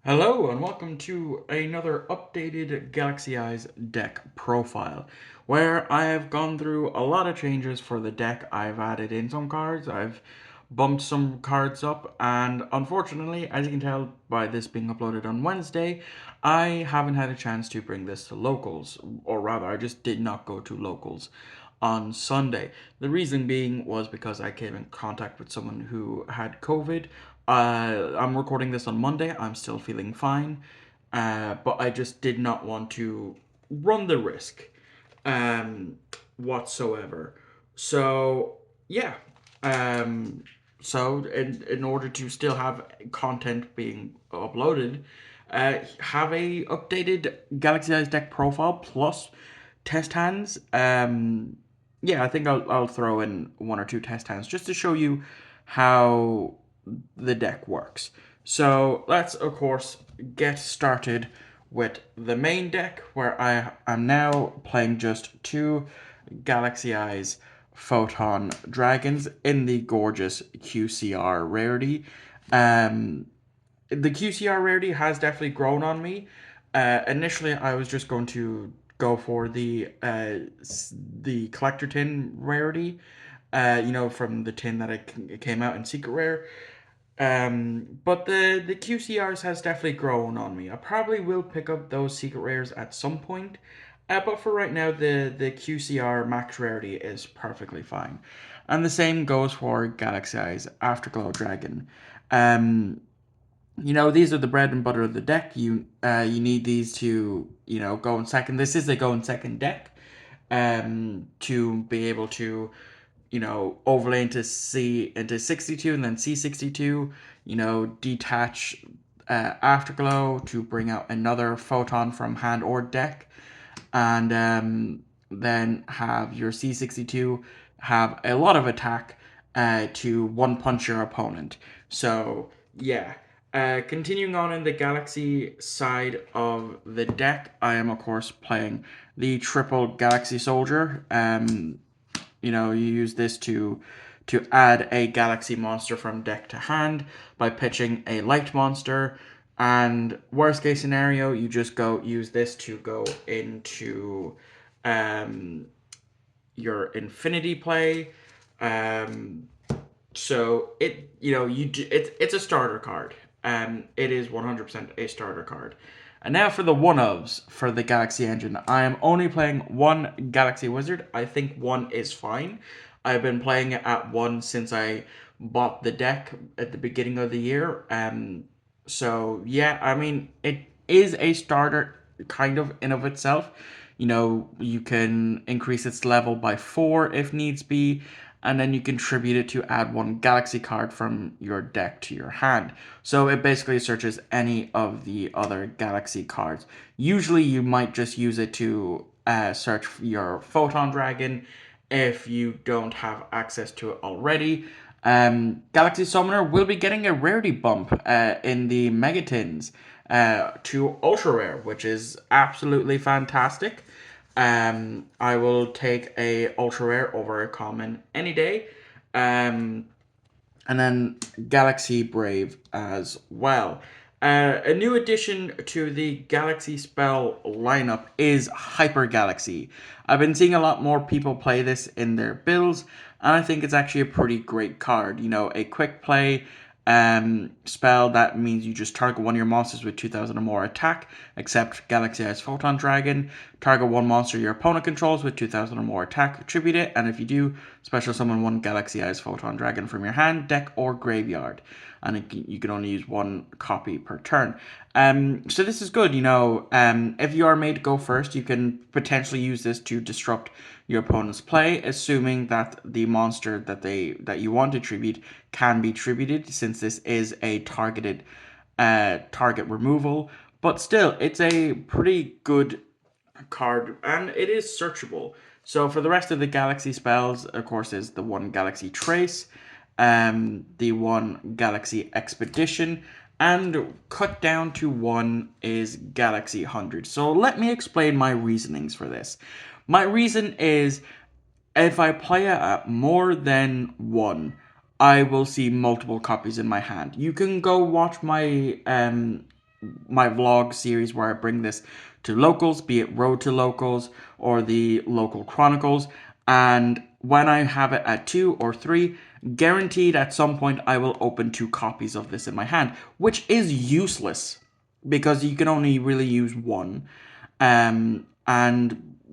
Hello and welcome to another updated Galaxy Eyes deck profile, where I have gone through a lot of changes for the deck. I've added in some cards, I've bumped some cards up, and unfortunately, as you can tell by this being uploaded on Wednesday, I haven't had a chance to bring this to locals, or rather, I just did not go to locals on Sunday. The reason being was because I came in contact with someone who had COVID. I'm recording this on Monday. I'm still feeling fine, but I just did not want to run the risk um, whatsoever. So yeah, um, so in order to still have content being uploaded, have a updated Galaxy Eyes deck profile plus test hands. Yeah, I think I'll throw in one or two test hands just to show you how the deck works. So let's of course get started with the main deck, where I am now playing just two Galaxy Eyes Photon Dragons in the gorgeous QCR rarity. Um, the QCR rarity has definitely grown on me. Initially, I was just going to go for the collector tin rarity, from the tin that it came out in secret rare. But the QCRs has definitely grown on me. I probably will pick up those secret rares at some point. But for right now, the QCR max rarity is perfectly fine. And the same goes for Galaxy Eyes Afterglow Dragon. Um, these are the bread and butter of the deck. You need these to go in second. This is a go in second deck. To be able to overlay into 62 and then C62. Detach Afterglow to bring out another photon from hand or deck, and then have your C62 have a lot of attack to one punch your opponent. So yeah. Continuing on in the Galaxy side of the deck, I am of course playing the triple Galaxy Soldier. You use this to add a Galaxy monster from deck to hand by pitching a light monster. And worst case scenario, you just go use this to go into um, your infinity play. Um, so it's a starter card. It is 100% a starter card. And now for the one ofs for the Galaxy Engine. I am only playing one Galaxy Wizard. I think one is fine. I've been playing it at one since I bought the deck at the beginning of the year. So yeah, I mean it is a starter kind of in of itself. You can increase its level by 4 if needs be, and then you contribute it to add one Galaxy card from your deck to your hand. So it basically searches any of the other Galaxy cards. Usually you might just use it to search your Photon Dragon if you don't have access to it already. Galaxy Summoner will be getting a rarity bump in the Megatins to Ultra Rare, which is absolutely fantastic. I will take a Ultra Rare over a common any day. Um, and then Galaxy Brave as well. A new addition to the Galaxy spell lineup is Hyper Galaxy. I've been seeing a lot more people play this in their builds, and I think it's actually a pretty great card. A quick play spell that means you just target one of your monsters with 2000 or more attack, except Galaxy Eyes Photon Dragon. Target one monster your opponent controls with 2000 or more attack, attribute it, and if you do, special summon one Galaxy Eyes Photon Dragon from your hand, deck, or graveyard. And you can only use one copy per turn. So this is good. If you are made to go first, you can potentially use this to disrupt your opponent's play, assuming that the monster that you want to tribute can be tributed, since this is a targeted target removal. But still, it's a pretty good card, and it is searchable. So for the rest of the Galaxy spells, of course, is the one Galaxy Trace, the one Galaxy Expedition, and cut down to one is Galaxy 100. So let me explain my reasonings for this. My reason is, if I play it at more than one, I will see multiple copies in my hand. You can go watch my my vlog series where I bring this to locals, be it Road to Locals or the Local Chronicles. And when I have it at 2 or 3, guaranteed at some point I will open 2 copies of this in my hand, which is useless because you can only really use one. And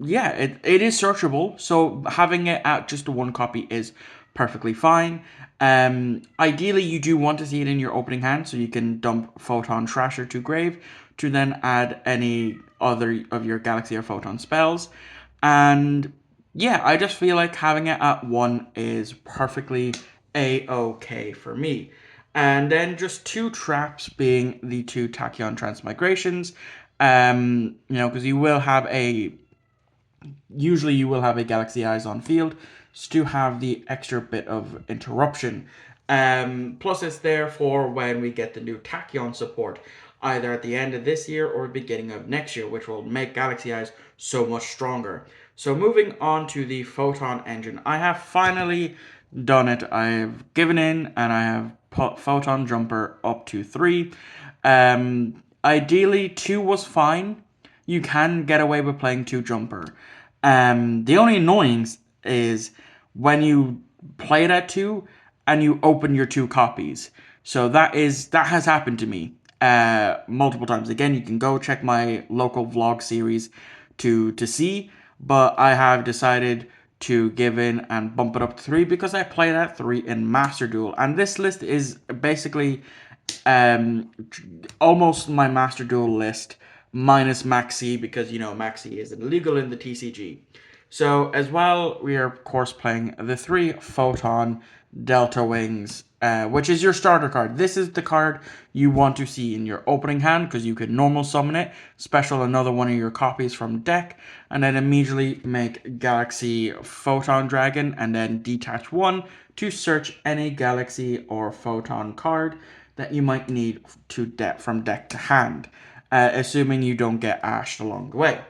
yeah, it is searchable, so having it at just a 1 copy is perfectly fine. Ideally, you do want to see it in your opening hand, so you can dump Photon Trasher to grave to then add any other of your Galaxy or Photon spells. And yeah, I just feel like having it at 1 is perfectly a-okay for me. And then just 2 traps being the 2 Tachyon Transmigrations. Because usually you will have a Galaxy Eyes on field, just to have the extra bit of interruption. Plus, it's there for when we get the new Tachyon support, either at the end of this year or beginning of next year, which will make Galaxy Eyes so much stronger. So moving on to the Photon engine, I have finally done it. I've given in and I have put Photon Jumper up to 3. Ideally, 2 was fine. You can get away with playing 2 Jumper. The only annoyance is when you play it at 2 and you open your 2 copies. So that has happened to me multiple times. Again, you can go check my local vlog series to see, but I have decided to give in and bump it up to 3 because I played at 3 in Master Duel, and this list is basically um, almost my Master Duel list minus Maxi, because Maxi is illegal in the TCG. So as well, we are of course playing the 3 Photon Delta Wings, which is your starter card. This is the card you want to see in your opening hand because you can normal summon it, special another one of your copies from deck, and then immediately make Galaxy Photon Dragon and then detach 1 to search any Galaxy or Photon card that you might need from deck to hand, assuming you don't get ashed along the way.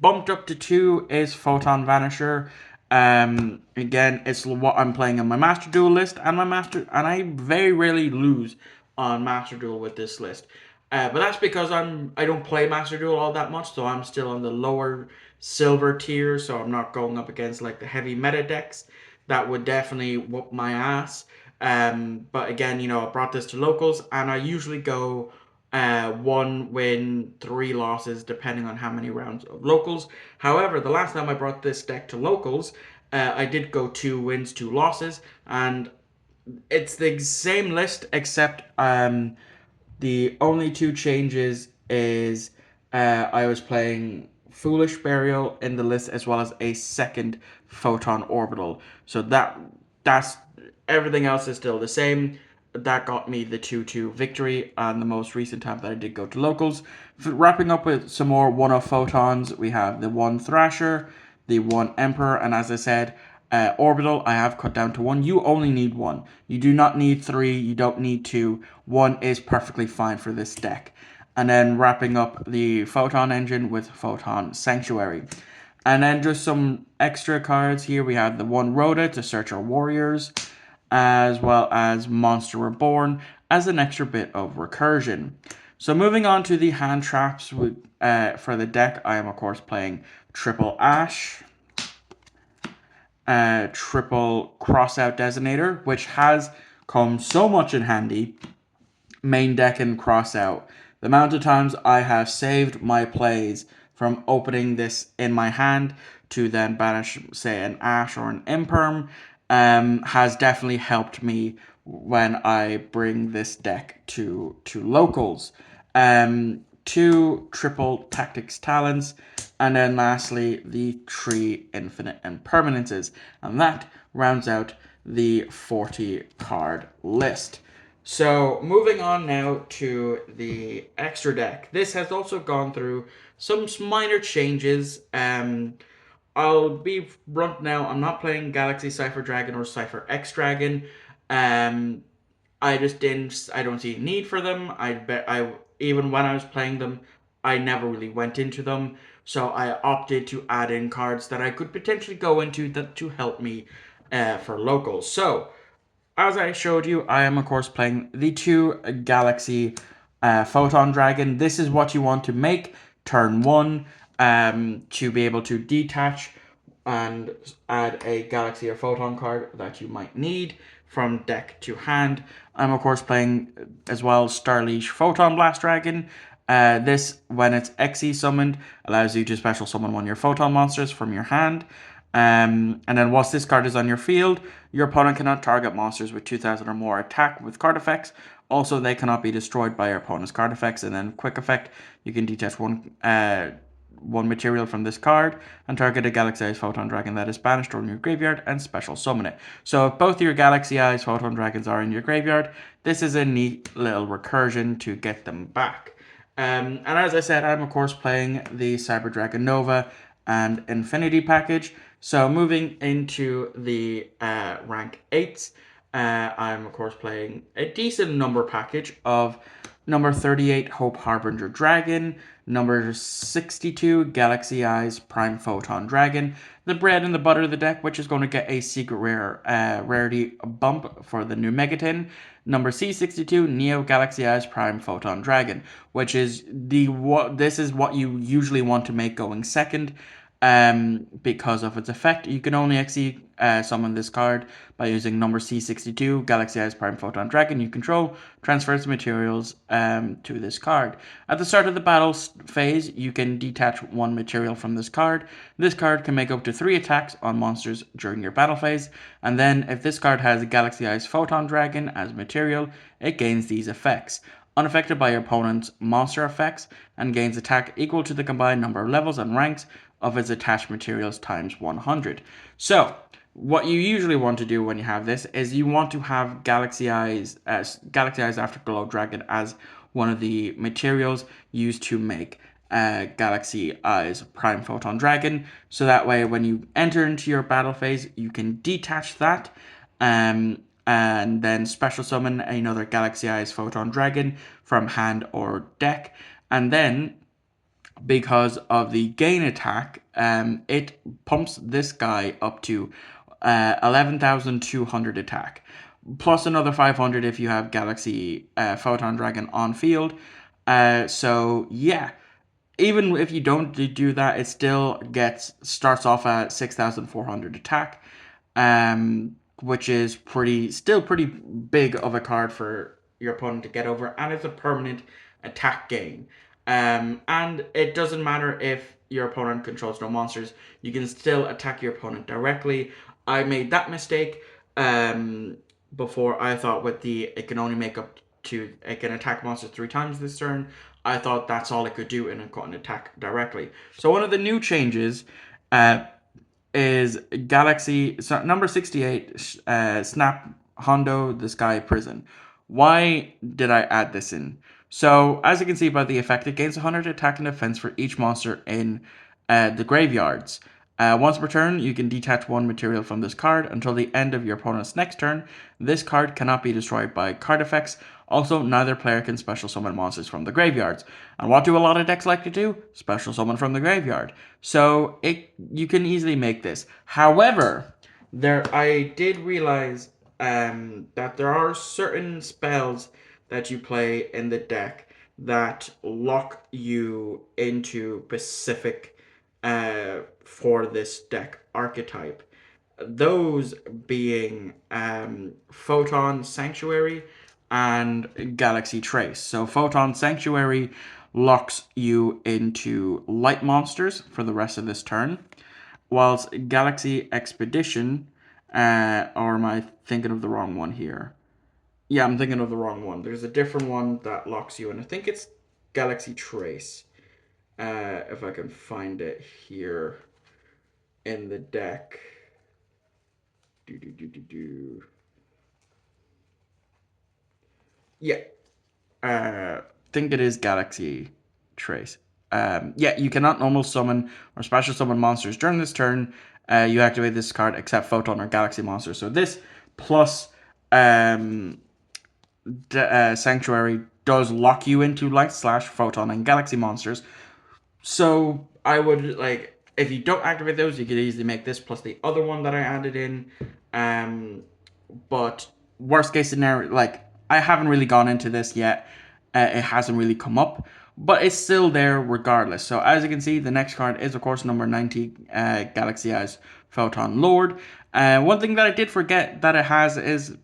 Bumped up to 2 is Photon Vanisher. Again, it's what I'm playing on my Master Duel list, and I very rarely lose on Master Duel with this list. But that's because I don't play Master Duel all that much, so I'm still on the lower silver tier, so I'm not going up against like the heavy meta decks that would definitely whoop my ass. But again, I brought this to locals, and I usually go 1 win, 3 losses, depending on how many rounds of locals. However, the last time I brought this deck to locals, I did go 2 wins, 2 losses, and it's the same list except the only 2 changes is I was playing Foolish Burial in the list as well as a second Photon Orbital. So that's everything else is still the same. That got me the 2-2 victory on the most recent time that I did go to locals. Wrapping up with some more 1-off Photons, we have the 1 Thrasher, the 1 Emperor, and as I said, Orbital I have cut down to 1. You only need 1. You do not need 3. You don't need 2. 1 is perfectly fine for this deck. And then wrapping up the Photon engine with Photon Sanctuary. And then just some extra cards here. We have the 1 Rhoda to search our warriors, as well as Monster Reborn as an extra bit of recursion. So moving on to the hand traps for the deck, I am of course playing triple Ash, triple Crossout Designator, which has come so much in handy main deck and Crossout. The amount of times I have saved my plays from opening this in my hand to then banish, say, an Ash or an Imperm, has definitely helped me when I bring this deck to locals. 2 triple Tactics Talents, and then lastly the 3 Infinite Impermanences, and that rounds out the 40 card list. So moving on now to the extra deck. This has also gone through some minor changes. I'll be blunt now. I'm not playing Galaxy Cipher Dragon or Cipher X Dragon. Um, I just didn't. I don't see a need for them. I bet I even when I was playing them, I never really went into them. So I opted to add in cards that I could potentially go into that to help me for locals. So as I showed you, I am of course playing the 2 Galaxy Photon Dragon. This is what you want to make turn 1 to be able to detach and add a Galaxy or Photon card that you might need from deck to hand. I'm of course playing as well Starleash Photon Blast Dragon. This, when it's Xe summoned, allows you to special summon one of your Photon monsters from your hand. And then once this card is on your field, your opponent cannot target monsters with 2000 or more attack with card effects. Also, they cannot be destroyed by your opponent's card effects. And then quick effect, you can detach one material from this card and target a Galaxy Eyes Photon Dragon that is banished or in your graveyard and special summon it. So if both your Galaxy Eyes Photon Dragons are in your graveyard, this is a neat little recursion to get them back. And as I said, I'm of course playing the Cyber Dragon Nova and Infinity package. So moving into the rank 8s, I'm of course playing a decent number package of number 38 Hope Harbinger Dragon, number 62 Galaxy Eyes Prime Photon Dragon, the bread and the butter of the deck, which is going to get a secret rarity bump for the new Megaton, number C62 Neo Galaxy Eyes Prime Photon Dragon, which is this is what you usually want to make going second. Because of its effect, you can only Xe summon this card by using number C62, Galaxy Eyes Prime Photon Dragon you control, transfers materials to this card. At the start of the battle phase, you can detach one material from this card. This card can make up to 3 attacks on monsters during your battle phase, and then if this card has a Galaxy Eyes Photon Dragon as material, it gains these effects. Unaffected by your opponent's monster effects, and gains attack equal to the combined number of levels and ranks of its attached materials times 100. So, what you usually want to do when you have this is you want to have Galaxy Eyes Afterglow Dragon as one of the materials used to make Galaxy Eyes Prime Photon Dragon. So that way, when you enter into your battle phase, you can detach that. And then special summon another Galaxy Eyes Photon Dragon from hand or deck. And then, because of the gain attack, it pumps this guy up to 11,200 attack, plus another 500 if you have Galaxy Photon Dragon on field. So yeah, even if you don't do that, it still starts off at 6,400 attack, which is still pretty big of a card for your opponent to get over, and it's a permanent attack gain. And it doesn't matter if your opponent controls no monsters, you can still attack your opponent directly. I made that mistake before. I thought it can only make up to, it can attack monsters 3 times this turn. I thought that's all it could do, and it couldn't attack directly. So one of the new changes is number 68, Snap Hondo the Sky Prison. Why did I add this in? So, as you can see by the effect, it gains 100 attack and defense for each monster in the graveyards. Once per turn, you can detach one material from this card until the end of your opponent's next turn. This card cannot be destroyed by card effects. Also, neither player can special summon monsters from the graveyards. And what do a lot of decks like to do? Special summon from the graveyard. So you can easily make this. However, I did realize that there are certain spells that you play in the deck that lock you into specific for this deck archetype. Those being Photon Sanctuary and Galaxy Trace. So Photon Sanctuary locks you into light monsters for the rest of this turn, whilst Galaxy Expedition, or am I thinking of the wrong one here? Yeah, I'm thinking of the wrong one. There's a different one that locks you in. I think it's Galaxy Trace. If I can find it here in the deck. Yeah, think it is Galaxy Trace. Yeah, you cannot normal summon or special summon monsters during this turn. You activate this card except Photon or Galaxy monsters. So this plus Sanctuary does lock you into Light Slash, Photon, and Galaxy monsters. So I would if you don't activate those, you could easily make this plus the other one that I added in. But worst case scenario, like, I haven't really gone into this yet. It hasn't really come up, but it's still there regardless. So as you can see, the next card is of course number 90, Galaxy Eyes Photon Lord. One thing that I did forget that it has is,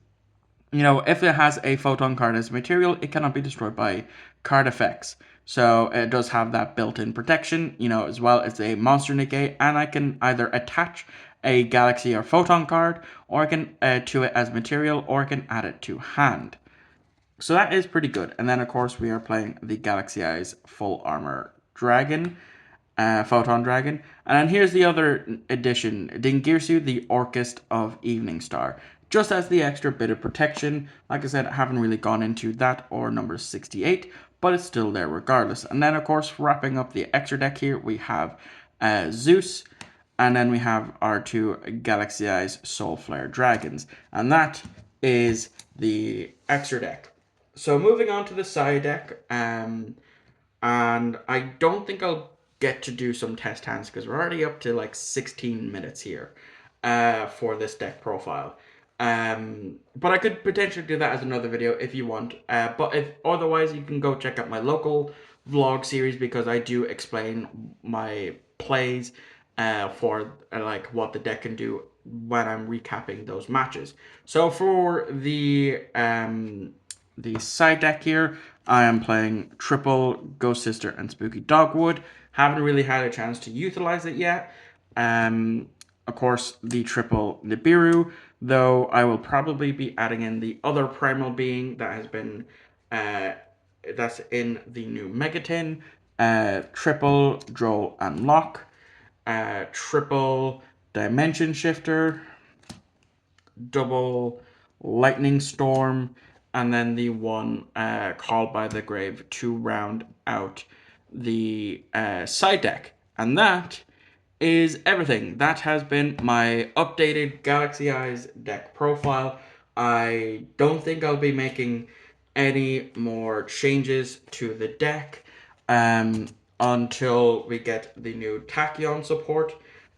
if it has a photon card as material, it cannot be destroyed by card effects. So it does have that built-in protection, as well as a monster negate, and I can either attach a galaxy or photon card, or I can add to it as material, or I can add it to hand. So that is pretty good. And then of course we are playing the Galaxy Eyes Full Armor Dragon, Photon Dragon. And then here's the other addition, Dingirsu, the Orchest of Evening Star. Just as the extra bit of protection. Like I said, I haven't really gone into that or number 68, but it's still there regardless. And then of course, wrapping up the extra deck here, we have Zeus, and then we have our two Galaxy Eyes Soul Flare Dragons. And that is the extra deck. So moving on to the side deck, and I don't think I'll get to do some test hands because we're already up to like 16 minutes here for this deck profile. But I could potentially do that as another video if you want. But if otherwise, you can go check out my local vlog series because I do explain my plays for like what the deck can do when I'm recapping those matches. So for the side deck here, I am playing triple Ghost Sister and Spooky Dogwood. Haven't really had a chance to utilize it yet. Of course, the triple Nibiru, though I will probably be adding in the other primal being that has been that's in the new Megatin, triple Droll and Lock, triple Dimension Shifter, double Lightning Storm, and then the one Called by the Grave to round out the side deck. And that is everything. That has been my updated Galaxy Eyes deck profile. I don't think I'll be making any more changes to the deck until we get the new Tachyon support,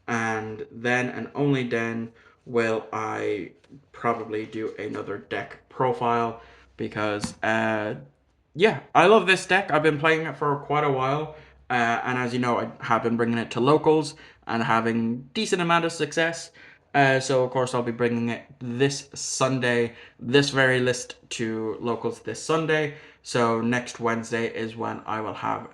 and then and only then will I probably do another deck profile because yeah, I love this deck. I've been playing it for quite a while, and as you know, I have been bringing it to locals and having decent amount of success. So of course I'll be bringing it this Sunday, this very list to locals this Sunday. So next Wednesday is when I will have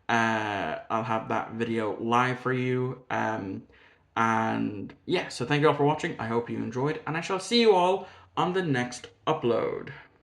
I'll have that video live for you. And yeah, so thank you all for watching. I hope you enjoyed, and I shall see you all on the next upload.